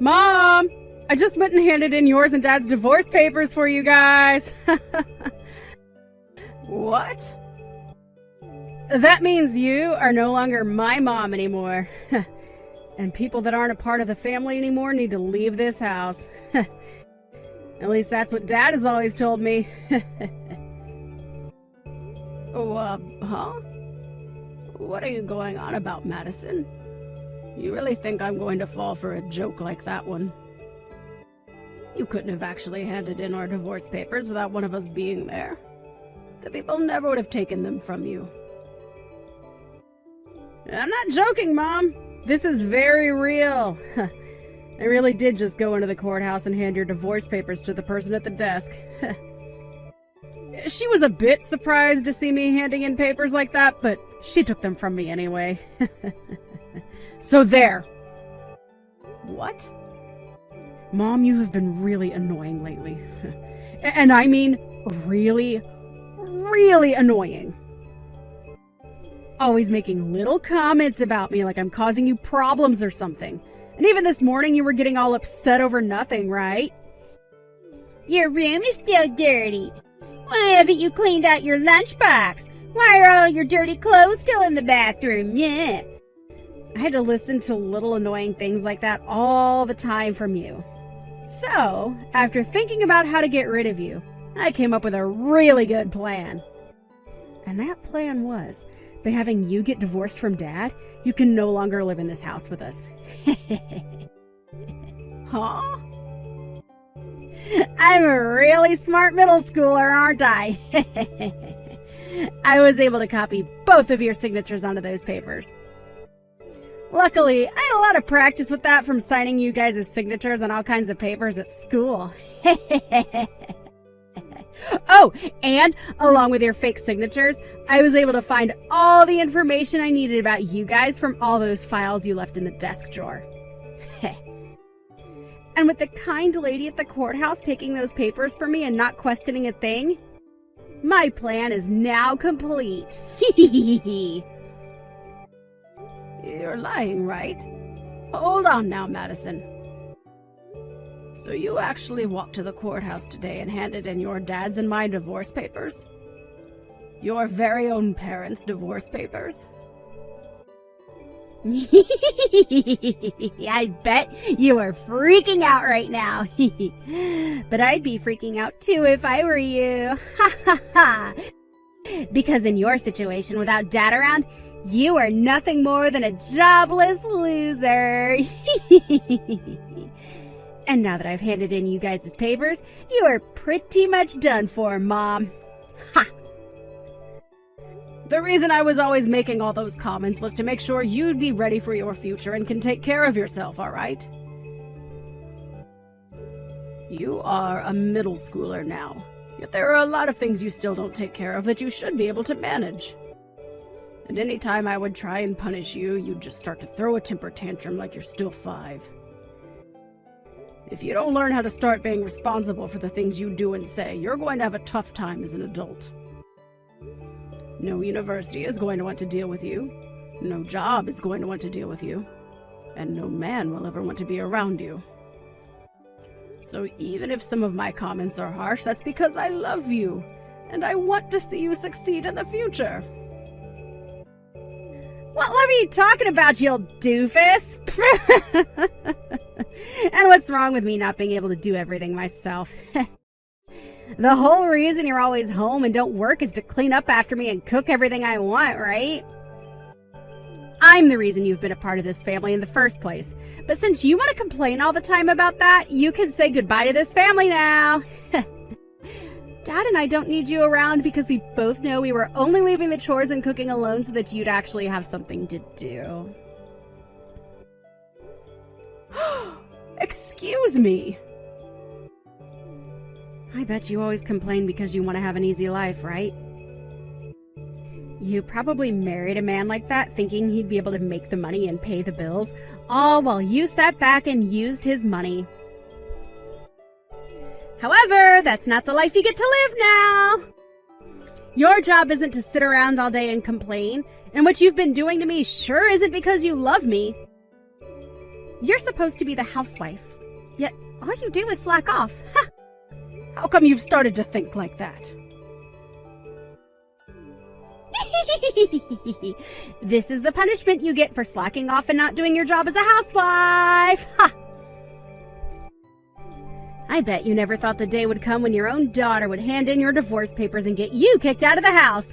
Mom! I just went and handed in yours and Dad's divorce papers for you guys. What? That means you are no longer my mom anymore. And people that aren't a part of the family anymore need to leave this house. At least that's what Dad has always told me. Huh? What are you going on about, Madison? You really think I'm going to fall for a joke like that one? You couldn't have actually handed in our divorce papers without one of us being there. The people never would have taken them from you. I'm not joking, Mom. This is very real. I really did just go into the courthouse and hand your divorce papers to the person at the desk. She was a bit surprised to see me handing in papers like that, but she took them from me anyway. So there. What? Mom, you have been really annoying lately. And I mean really, really annoying. Always making little comments about me like I'm causing you problems or something. And even this morning you were getting all upset over nothing, right? Your room is still dirty. Why haven't you cleaned out your lunchbox? Why are all your dirty clothes still in the bathroom? Yeah. I had to listen to little annoying things like that all the time from you. So, after thinking about how to get rid of you, I came up with a really good plan. And that plan was, by having you get divorced from Dad, you can no longer live in this house with us. Huh? I'm a really smart middle schooler, aren't I? I was able to copy both of your signatures onto those papers. Luckily, I had a lot of practice with that from signing you guys' signatures on all kinds of papers at school. Oh, and along with your fake signatures, I was able to find all the information I needed about you guys from all those files you left in the desk drawer. And with the kind lady at the courthouse taking those papers for me and not questioning a thing, my plan is now complete. You're lying, right? Hold on now, Madison. So you actually walked to the courthouse today and handed in your dad's and my divorce papers? Your very own parents' divorce papers? I bet you are freaking out right now. But I'd be freaking out too if I were you. Because in your situation without Dad around, you are nothing more than a jobless loser. And now that I've handed in you guys' papers, you are pretty much done for, Mom. Ha! The reason I was always making all those comments was to make sure you'd be ready for your future and can take care of yourself, all right? You are a middle schooler now, yet there are a lot of things you still don't take care of that you should be able to manage. And any time I would try and punish you, you'd just start to throw a temper tantrum like you're still 5. If you don't learn how to start being responsible for the things you do and say, you're going to have a tough time as an adult. No university is going to want to deal with you. No job is going to want to deal with you. And no man will ever want to be around you. So even if some of my comments are harsh, that's because I love you. And I want to see you succeed in the future. What love are you talking about, you old doofus? And what's wrong with me not being able to do everything myself? The whole reason you're always home and don't work is to clean up after me and cook everything I want, right? I'm the reason you've been a part of this family in the first place. But since you want to complain all the time about that, you can say goodbye to this family now. Dad and I don't need you around because we both know we were only leaving the chores and cooking alone so that you'd actually have something to do. Excuse me. I bet you always complain because you want to have an easy life, right? You probably married a man like that thinking he'd be able to make the money and pay the bills, all while you sat back and used his money. However, that's not the life you get to live now. Your job isn't to sit around all day and complain, and what you've been doing to me sure isn't because you love me. You're supposed to be the housewife, Yet all you do is slack off. Ha! How come you've started to think like that? This is the punishment you get for slacking off and not doing your job as a housewife. Ha! I bet you never thought the day would come when your own daughter would hand in your divorce papers and get you kicked out of the house.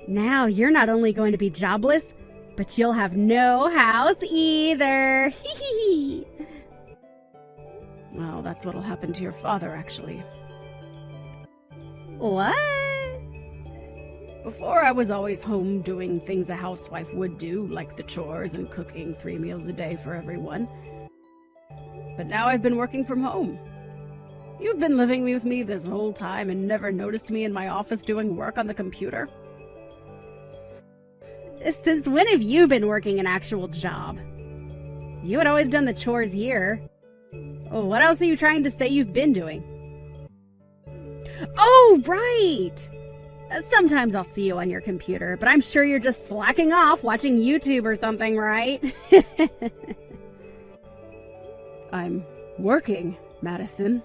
Now you're not only going to be jobless, but you'll have no house either. Well, that's what'll happen to your father, actually. What? Before, I was always home doing things a housewife would do, like the chores and cooking 3 meals a day for everyone. But now I've been working from home. You've been living with me this whole time and never noticed me in my office doing work on the computer? Since when have you been working an actual job? You had always done the chores here. What else are you trying to say you've been doing? Oh, right! Sometimes I'll see you on your computer, but I'm sure you're just slacking off watching YouTube or something, right? I'm working, Madison.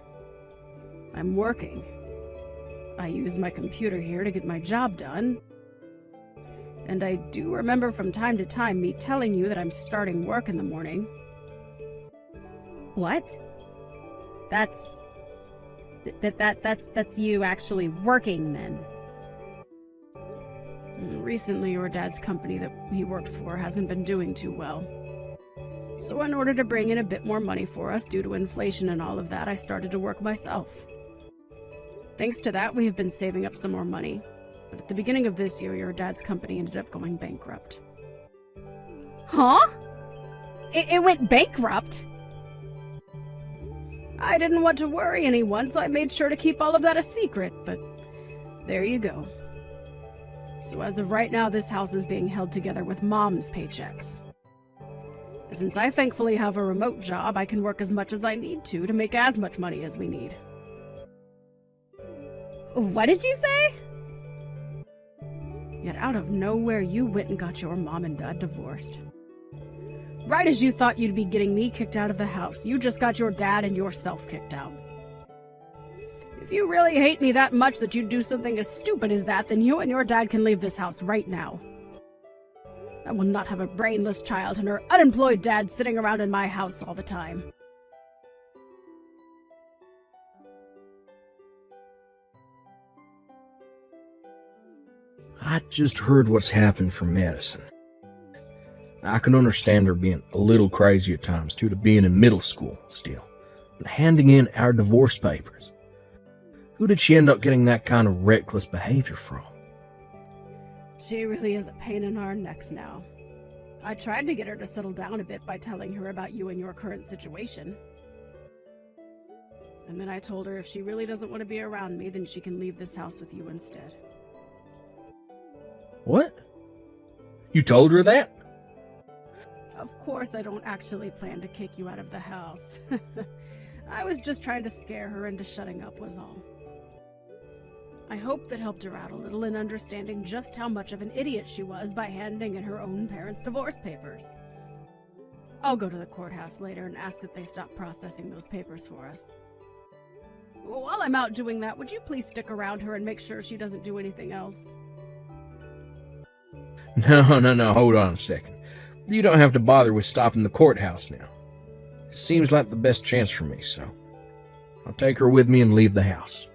I'm working. I use my computer here to get my job done. And I do remember from time to time me telling you that I'm starting work in the morning. What? That's you actually working then? Recently, your dad's company that he works for hasn't been doing too well. So in order to bring in a bit more money for us due to inflation and all of that, I started to work myself. Thanks to that, we have been saving up some more money. But at the beginning of this year, your dad's company ended up going bankrupt. Huh? It went bankrupt? I didn't want to worry anyone, so I made sure to keep all of that a secret, but there you go. So as of right now, this house is being held together with Mom's paychecks. Since I thankfully have a remote job, I can work as much as I need to make as much money as we need. What did you say? Yet out of nowhere, you went and got your mom and dad divorced. Right as you thought you'd be getting me kicked out of the house, you just got your dad and yourself kicked out. If you really hate me that much that you'd do something as stupid as that, then you and your dad can leave this house right now. I will not have a brainless child and her unemployed dad sitting around in my house all the time. I just heard what's happened from Madison. I can understand her being a little crazy at times due to being in middle school still, and handing in our divorce papers. Who did she end up getting that kind of reckless behavior from? She really is a pain in our necks now. I tried to get her to settle down a bit by telling her about you and your current situation. And then I told her if she really doesn't want to be around me, then she can leave this house with you instead. What? You told her that? Of course I don't actually plan to kick you out of the house. I was just trying to scare her into shutting up was all. I hope that helped her out a little in understanding just how much of an idiot she was by handing in her own parents' divorce papers. I'll go to the courthouse later and ask that they stop processing those papers for us. While I'm out doing that, would you please stick around her and make sure she doesn't do anything else? No, hold on a second. You don't have to bother with stopping the courthouse now. It seems like the best chance for me, so I'll take her with me and leave the house.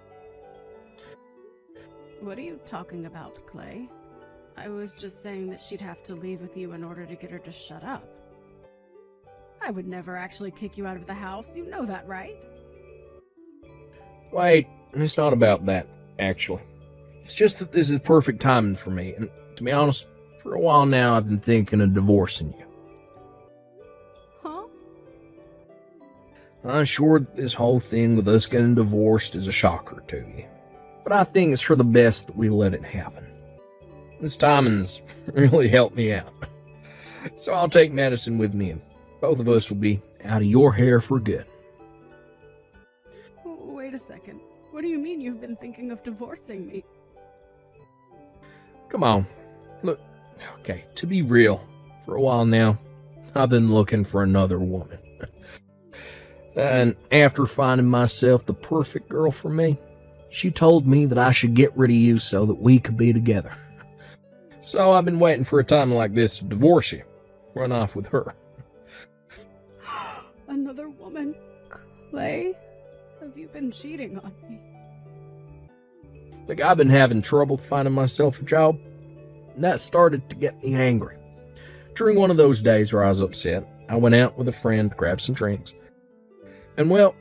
What are you talking about, Clay? I was just saying that she'd have to leave with you in order to get her to shut up. I would never actually kick you out of the house, you know that, right? Wait, it's not about that, actually. It's just that this is perfect timing for me, and to be honest, for a while now I've been thinking of divorcing you. Huh? I'm sure that this whole thing with us getting divorced is a shocker to you, but I think it's for the best that we let it happen. This timing's really helped me out. So I'll take Madison with me, and both of us will be out of your hair for good. Wait a second. What do you mean you've been thinking of divorcing me? Come on. Look, okay, to be real, for a while now, I've been looking for another woman. And after finding myself the perfect girl for me, she told me that I should get rid of you so that we could be together. So I've been waiting for a time like this to divorce you. Run off with her. Another woman? Clay? Have you been cheating on me? Like, I've been having trouble finding myself a job. And that started to get me angry. During one of those days where I was upset, I went out with a friend to grab some drinks. And well,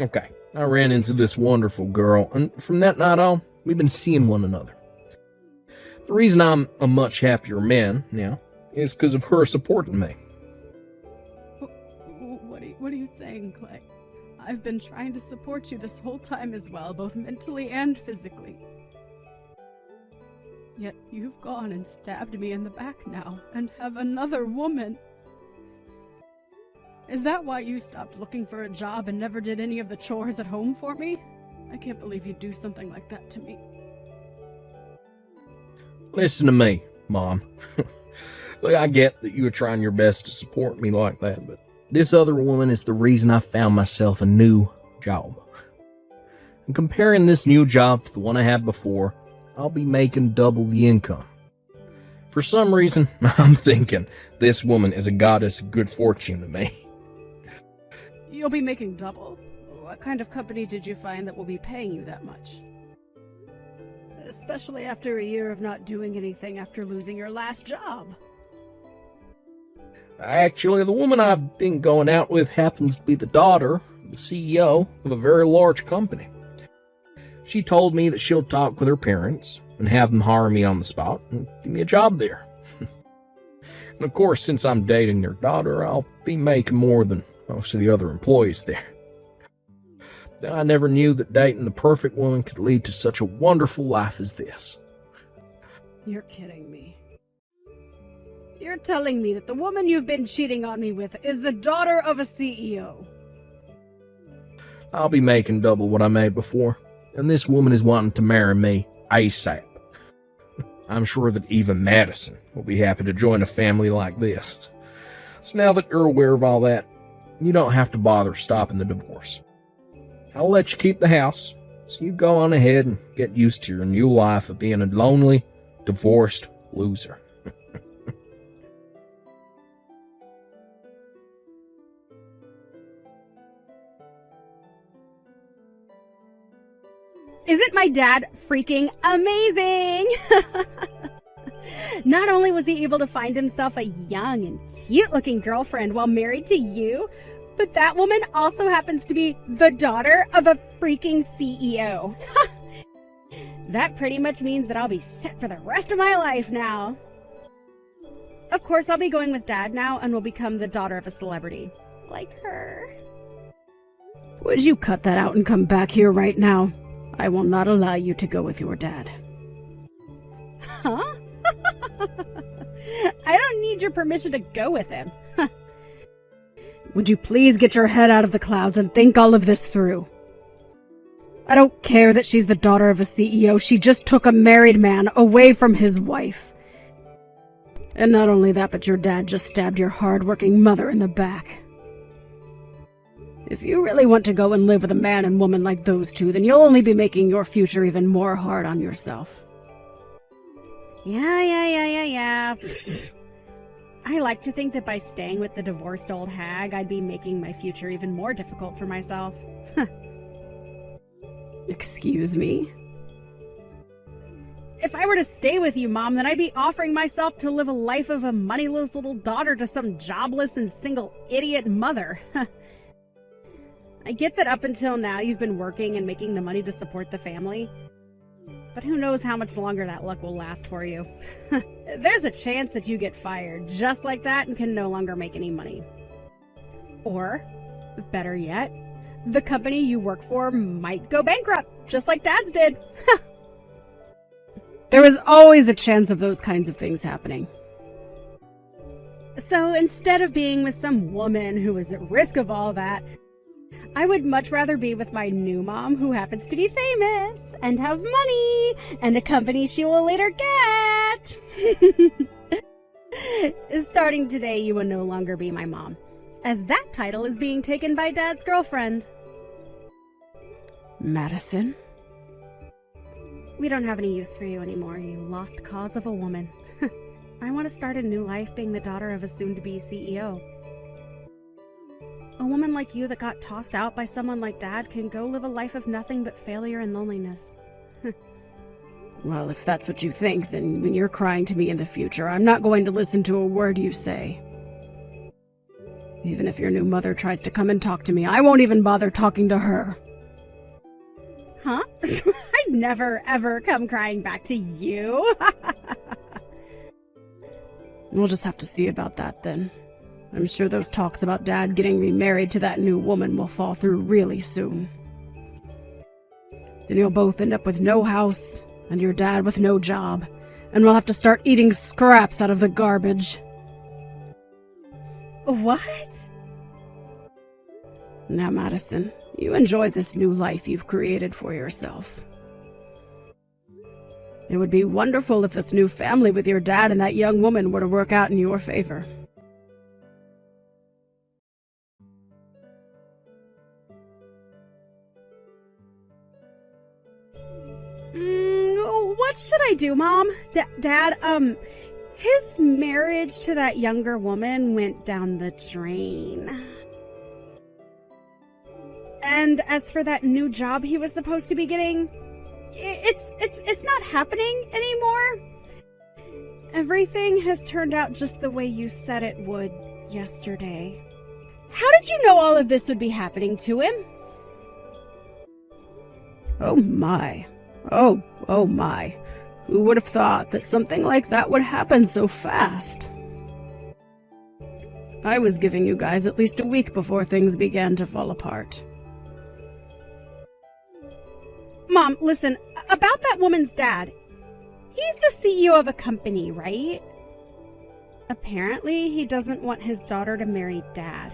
okay, I ran into this wonderful girl, and from that night on, we've been seeing one another. The reason I'm a much happier man now is because of her supporting me. What are you saying, Clay? I've been trying to support you this whole time as well, both mentally and physically. Yet you've gone and stabbed me in the back now, and have another woman. Is that why you stopped looking for a job and never did any of the chores at home for me? I can't believe you'd do something like that to me. Listen to me, Mom. Look, I get that you were trying your best to support me like that, but this other woman is the reason I found myself a new job. And comparing this new job to the one I had before, I'll be making double the income. For some reason, I'm thinking this woman is a goddess of good fortune to me. You'll be making double? What kind of company did you find that will be paying you that much? Especially after a year of not doing anything after losing your last job. Actually, the woman I've been going out with happens to be the daughter of the CEO of a very large company. She told me that she'll talk with her parents and have them hire me on the spot and give me a job there. And of course, since I'm dating their daughter, I'll be making more than most of the other employees there. I never knew that dating the perfect woman could lead to such a wonderful life as this. You're kidding me. You're telling me that the woman you've been cheating on me with is the daughter of a CEO. I'll be making double what I made before, and this woman is wanting to marry me ASAP. I'm sure that even Madison will be happy to join a family like this. So now that you're aware of all that, you don't have to bother stopping the divorce. I'll let you keep the house, so you go on ahead and get used to your new life of being a lonely, divorced loser. Isn't my dad freaking amazing? Not only was he able to find himself a young and cute-looking girlfriend while married to you, but that woman also happens to be the daughter of a freaking CEO. That pretty much means that I'll be set for the rest of my life now. Of course, I'll be going with Dad now and will become the daughter of a celebrity. Like her. Would you cut that out and come back here right now? I will not allow you to go with your dad. Huh? I don't need your permission to go with him. Would you please get your head out of the clouds and think all of this through? I don't care that she's the daughter of a CEO. She just took a married man away from his wife. And not only that, but your dad just stabbed your hard-working mother in the back. If you really want to go and live with a man and woman like those two, then you'll only be making your future even more hard on yourself. Yeah. I like to think that by staying with the divorced old hag, I'd be making my future even more difficult for myself. Excuse me? If I were to stay with you, Mom, then I'd be offering myself to live a life of a moneyless little daughter to some jobless and single idiot mother. I get that up until now you've been working and making the money to support the family, but who knows how much longer that luck will last for you. There's a chance that you get fired just like that and can no longer make any money. Or, better yet, the company you work for might go bankrupt, just like Dad's did. There is always a chance of those kinds of things happening. So instead of being with some woman who is at risk of all that, I would much rather be with my new mom who happens to be famous and have money and a company she will later get. Starting today, you will no longer be my mom, as that title is being taken by Dad's girlfriend. Madison? We don't have any use for you anymore, you lost cause of a woman. I want to start a new life being the daughter of a soon-to-be CEO. A woman like you that got tossed out by someone like Dad can go live a life of nothing but failure and loneliness. Well, if that's what you think, then when you're crying to me in the future, I'm not going to listen to a word you say. Even if your new mother tries to come and talk to me, I won't even bother talking to her. Huh? I'd never, ever come crying back to you. We'll just have to see about that then. I'm sure those talks about Dad getting remarried to that new woman will fall through really soon. Then you'll both end up with no house, and your dad with no job, and we'll have to start eating scraps out of the garbage. What? Now, Madison, you enjoy this new life you've created for yourself. It would be wonderful if this new family with your dad and that young woman were to work out in your favor. What should I do, Mom? Dad, his marriage to that younger woman went down the drain. And as for that new job he was supposed to be getting, it's not happening anymore. Everything has turned out just the way you said it would yesterday. How did you know all of this would be happening to him? Oh my. Oh my. Who would have thought that something like that would happen so fast? I was giving you guys at least a week before things began to fall apart. Mom, listen, about that woman's dad. He's the CEO of a company, right? Apparently, he doesn't want his daughter to marry Dad.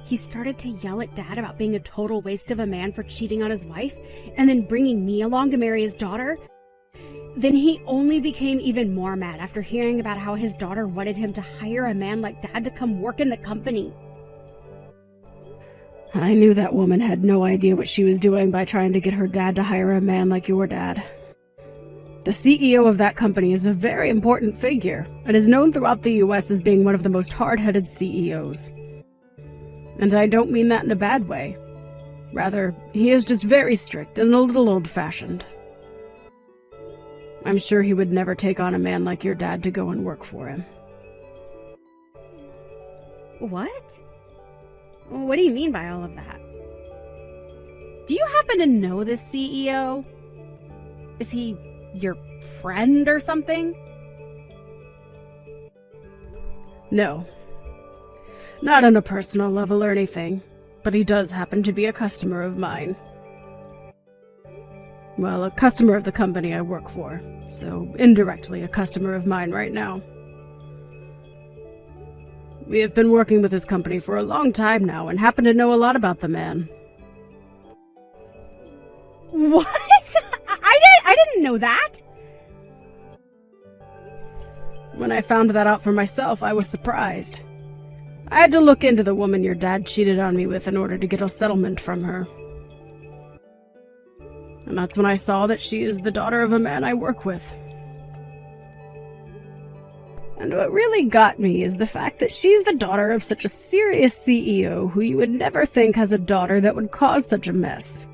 He started to yell at Dad about being a total waste of a man for cheating on his wife, and then bringing me along to marry his daughter. Then he only became even more mad after hearing about how his daughter wanted him to hire a man like Dad to come work in the company. I knew that woman had no idea what she was doing by trying to get her dad to hire a man like your dad. The CEO of that company is a very important figure, and is known throughout the US as being one of the most hard-headed CEOs. And I don't mean that in a bad way. Rather, he is just very strict and a little old-fashioned. I'm sure he would never take on a man like your dad to go and work for him. What? What do you mean by all of that? Do you happen to know this CEO? Is he your friend or something? No. Not on a personal level or anything, but he does happen to be a customer of mine. Well, a customer of the company I work for, so indirectly a customer of mine right now. We have been working with this company for a long time now and happen to know a lot about the man. What? I didn't know that. When I found that out for myself, I was surprised. I had to look into the woman your dad cheated on me with in order to get a settlement from her. And that's when I saw that she is the daughter of a man I work with. And what really got me is the fact that she's the daughter of such a serious CEO who you would never think has a daughter that would cause such a mess.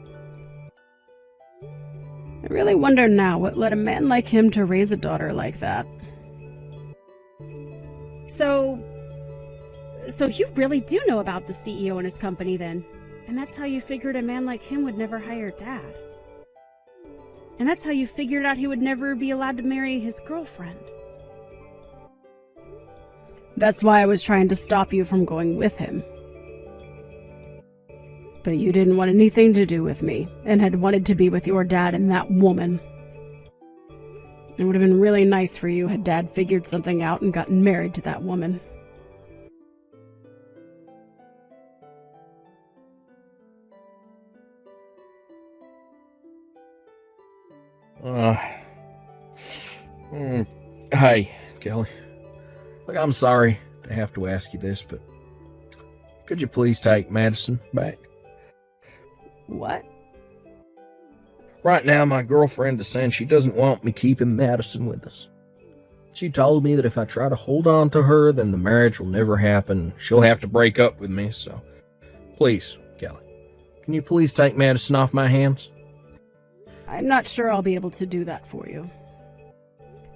I really wonder now what led a man like him to raise a daughter like that. So you really do know about the CEO and his company then? And that's how you figured a man like him would never hire Dad? And that's how you figured out he would never be allowed to marry his girlfriend? That's why I was trying to stop you from going with him. But you didn't want anything to do with me, and had wanted to be with your dad and that woman. It would have been really nice for you had Dad figured something out and gotten married to that woman. Hey, Kelly. Look, I'm sorry to have to ask you this, but could you please take Madison back? What? Right now, my girlfriend is saying she doesn't want me keeping Madison with us. She told me that if I try to hold on to her, then the marriage will never happen. She'll have to break up with me, so please, Kelly, can you please take Madison off my hands? I'm not sure I'll be able to do that for you.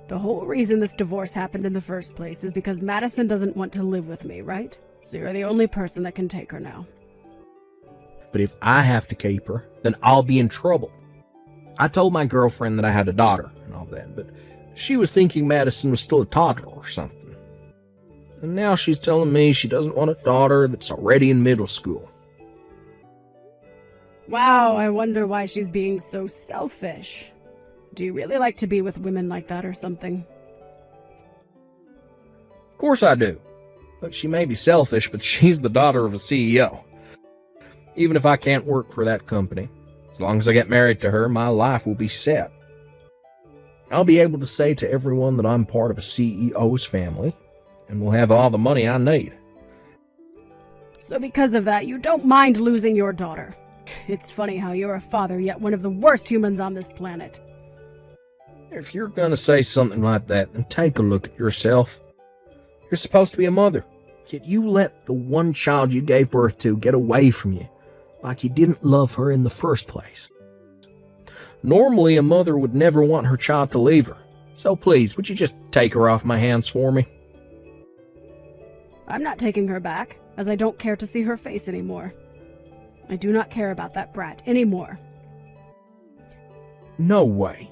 The whole reason this divorce happened in the first place is because Madison doesn't want to live with me, right? So you're the only person that can take her now. But if I have to keep her, then I'll be in trouble. I told my girlfriend that I had a daughter and all that, but she was thinking Madison was still a toddler or something. And now she's telling me she doesn't want a daughter that's already in middle school. Wow, I wonder why she's being so selfish. Do you really like to be with women like that or something? Of course I do. Look, she may be selfish, but she's the daughter of a CEO. Even if I can't work for that company, as long as I get married to her, my life will be set. I'll be able to say to everyone that I'm part of a CEO's family, and will have all the money I need. So because of that, you don't mind losing your daughter. It's funny how you're a father, yet one of the worst humans on this planet. If you're going to say something like that, then take a look at yourself. You're supposed to be a mother, yet you let the one child you gave birth to get away from you, like you didn't love her in the first place. Normally, a mother would never want her child to leave her. So please, would you just take her off my hands for me? I'm not taking her back, as I don't care to see her face anymore. I do not care about that brat anymore. No way.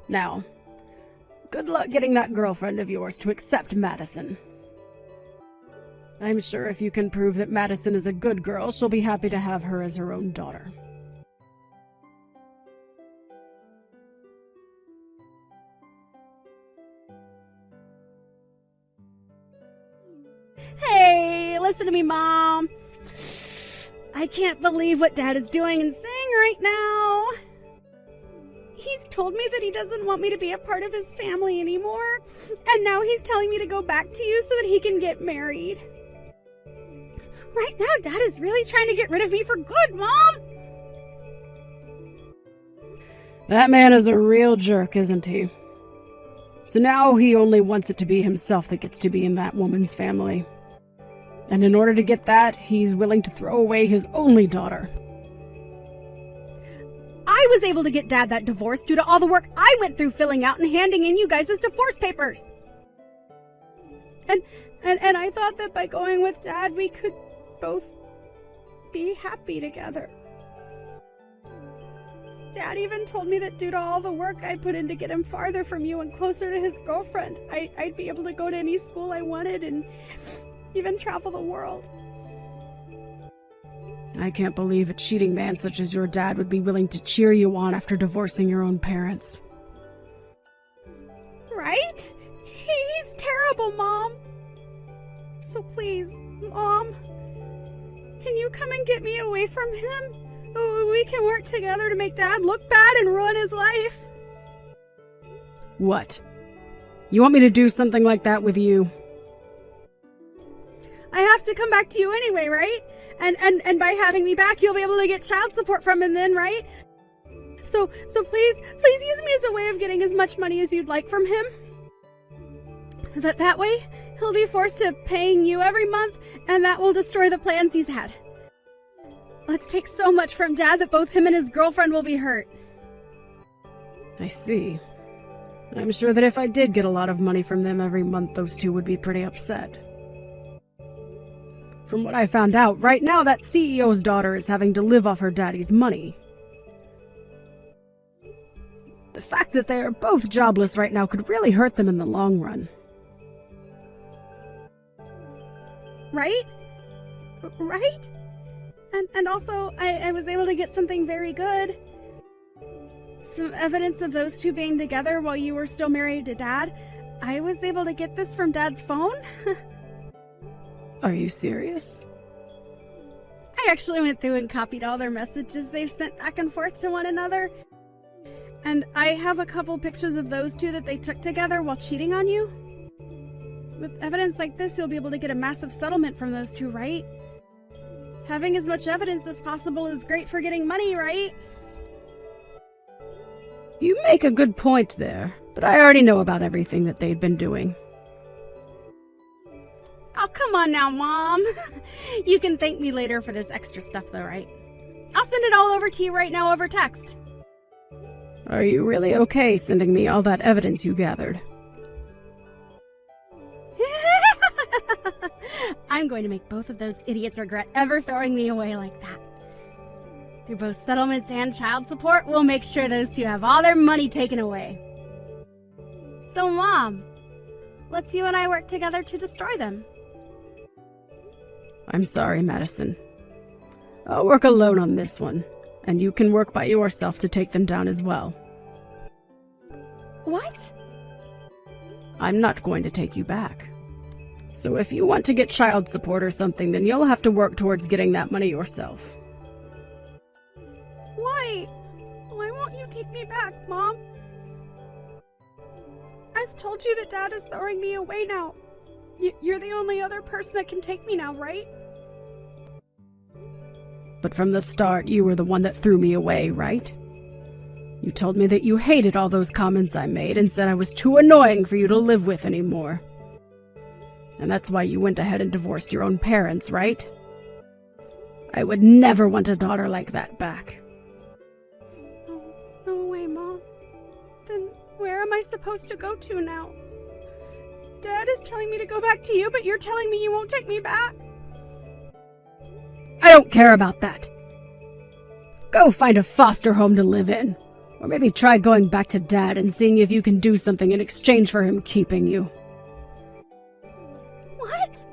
Now, good luck getting that girlfriend of yours to accept Madison. I'm sure if you can prove that Madison is a good girl, she'll be happy to have her as her own daughter. Hey, listen to me, Mom. I can't believe what Dad is doing and saying right now. He's told me that he doesn't want me to be a part of his family anymore, and now he's telling me to go back to you so that he can get married. Right now, Dad is really trying to get rid of me for good, Mom! That man is a real jerk, isn't he? So now he only wants it to be himself that gets to be in that woman's family. And in order to get that, he's willing to throw away his only daughter. I was able to get Dad that divorce due to all the work I went through filling out and handing in you guys' divorce papers. And I thought that by going with Dad, we could both be happy together. Dad even told me that due to all the work I put in to get him farther from you and closer to his girlfriend, I'd be able to go to any school I wanted and even travel the world. I can't believe a cheating man such as your dad would be willing to cheer you on after divorcing your own parents. Right? He's terrible, Mom. So please, Mom, can you come and get me away from him? We can work together to make Dad look bad and ruin his life. What? You want me to do something like that with you? I have to come back to you anyway, right? And by having me back, you'll be able to get child support from him then, right? So please use me as a way of getting as much money as you'd like from him. That way, he'll be forced to paying you every month, and that will destroy the plans he's had. Let's take so much from Dad that both him and his girlfriend will be hurt. I see. I'm sure that if I did get a lot of money from them every month, those two would be pretty upset. From what I found out, right now that CEO's daughter is having to live off her daddy's money. The fact that they are both jobless right now could really hurt them in the long run. Right? Right? And also, I was able to get something very good. Some evidence of those two being together while you were still married to Dad. I was able to get this from Dad's phone. Are you serious? I actually went through and copied all their messages they've sent back and forth to one another. And I have a couple pictures of those two that they took together while cheating on you. With evidence like this, you'll be able to get a massive settlement from those two, right? Having as much evidence as possible is great for getting money, right? You make a good point there, but I already know about everything that they'd been doing. Oh, come on now, Mom. You can thank me later for this extra stuff, though, right? I'll send it all over to you right now over text. Are you really okay sending me all that evidence you gathered? I'm going to make both of those idiots regret ever throwing me away like that. Through both settlements and child support, we'll make sure those two have all their money taken away. So, Mom, let's you and I work together to destroy them. I'm sorry, Madison. I'll work alone on this one, and you can work by yourself to take them down as well. What? I'm not going to take you back. So if you want to get child support or something, then you'll have to work towards getting that money yourself. Why? Why won't you take me back, Mom? I've told you that Dad is throwing me away now. You're the only other person that can take me now, right? But from the start, you were the one that threw me away, right? You told me that you hated all those comments I made and said I was too annoying for you to live with anymore. And that's why you went ahead and divorced your own parents, right? I would never want a daughter like that back. No way, Mom. Then where am I supposed to go to now? Dad is telling me to go back to you, but you're telling me you won't take me back. I don't care about that. Go find a foster home to live in. Or maybe try going back to Dad and seeing if you can do something in exchange for him keeping you. What?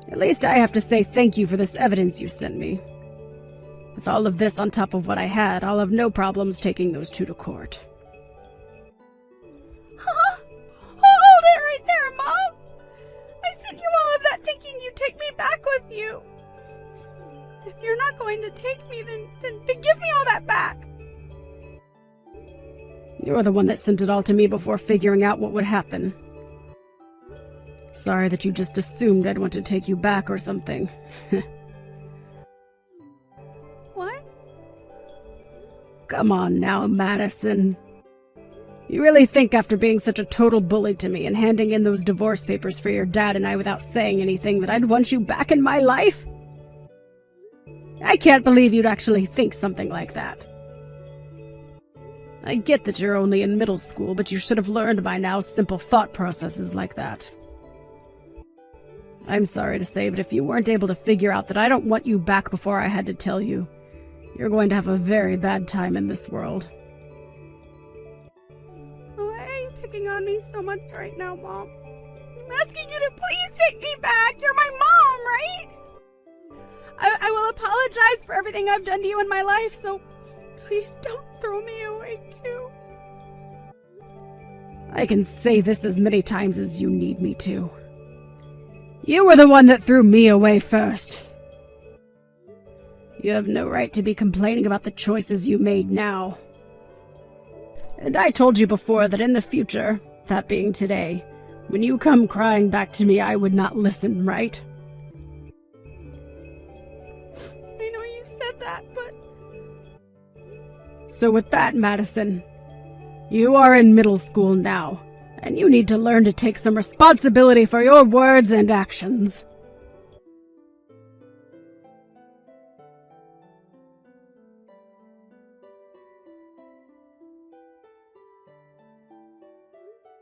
At least I have to say thank you for this evidence you sent me. With all of this on top of what I had, I'll have no problems taking those two to court. Huh? Hold it right there, Mom! I sent you all of that thinking you'd take me back with you. If you're not going to take me, then give me all that back. You're the one that sent it all to me before figuring out what would happen. Sorry that you just assumed I'd want to take you back or something. What? Come on now, Madison. You really think after being such a total bully to me and handing in those divorce papers for your dad and I without saying anything that I'd want you back in my life? I can't believe you'd actually think something like that. I get that you're only in middle school, but you should have learned by now simple thought processes like that. I'm sorry to say, but if you weren't able to figure out that I don't want you back before I had to tell you, you're going to have a very bad time in this world. Why are you picking on me so much right now, Mom? I'm asking you to please take me back. You're my mom, right? I will apologize for everything I've done to you in my life, so please don't throw me away too. I can say this as many times as you need me to. You were the one that threw me away first. You have no right to be complaining about the choices you made now. And I told you before that in the future, that being today, when you come crying back to me, I would not listen, right? I know you said that, but... So with that, Madison, you are in middle school now, and you need to learn to take some responsibility for your words and actions.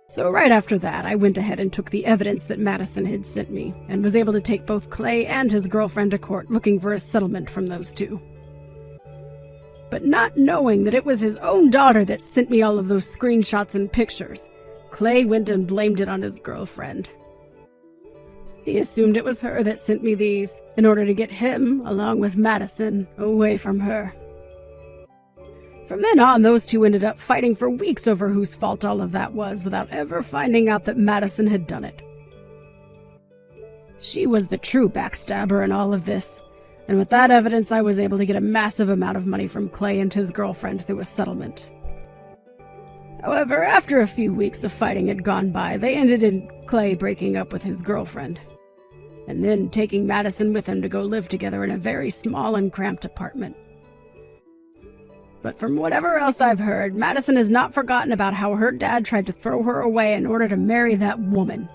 So right after that, I went ahead and took the evidence that Madison had sent me, and was able to take both Clay and his girlfriend to court looking for a settlement from those two. But not knowing that it was his own daughter that sent me all of those screenshots and pictures, Clay went and blamed it on his girlfriend. He assumed it was her that sent me these, in order to get him, along with Madison, away from her. From then on, those two ended up fighting for weeks over whose fault all of that was, without ever finding out that Madison had done it. She was the true backstabber in all of this, and with that evidence I was able to get a massive amount of money from Clay and his girlfriend through a settlement. However, after a few weeks of fighting had gone by, they ended in Clay breaking up with his girlfriend, and then taking Madison with him to go live together in a very small and cramped apartment. But from whatever else I've heard, Madison has not forgotten about how her dad tried to throw her away in order to marry that woman.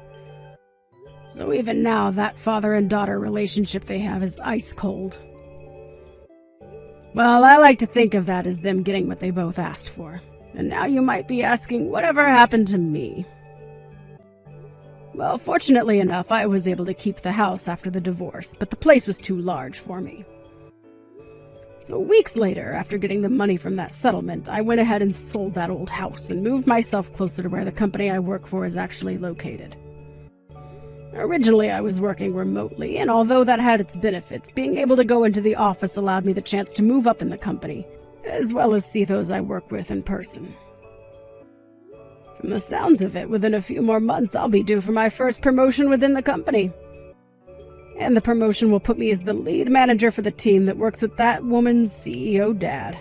So even now, that father and daughter relationship they have is ice cold. Well, I like to think of that as them getting what they both asked for. And now you might be asking, whatever happened to me? Well, fortunately enough, I was able to keep the house after the divorce, but the place was too large for me. So weeks later, after getting the money from that settlement, I went ahead and sold that old house and moved myself closer to where the company I work for is actually located. Originally, I was working remotely, and although that had its benefits, being able to go into the office allowed me the chance to move up in the company, as well as see those I work with in person. From the sounds of it, within a few more months, I'll be due for my first promotion within the company. And the promotion will put me as the lead manager for the team that works with that woman's CEO dad.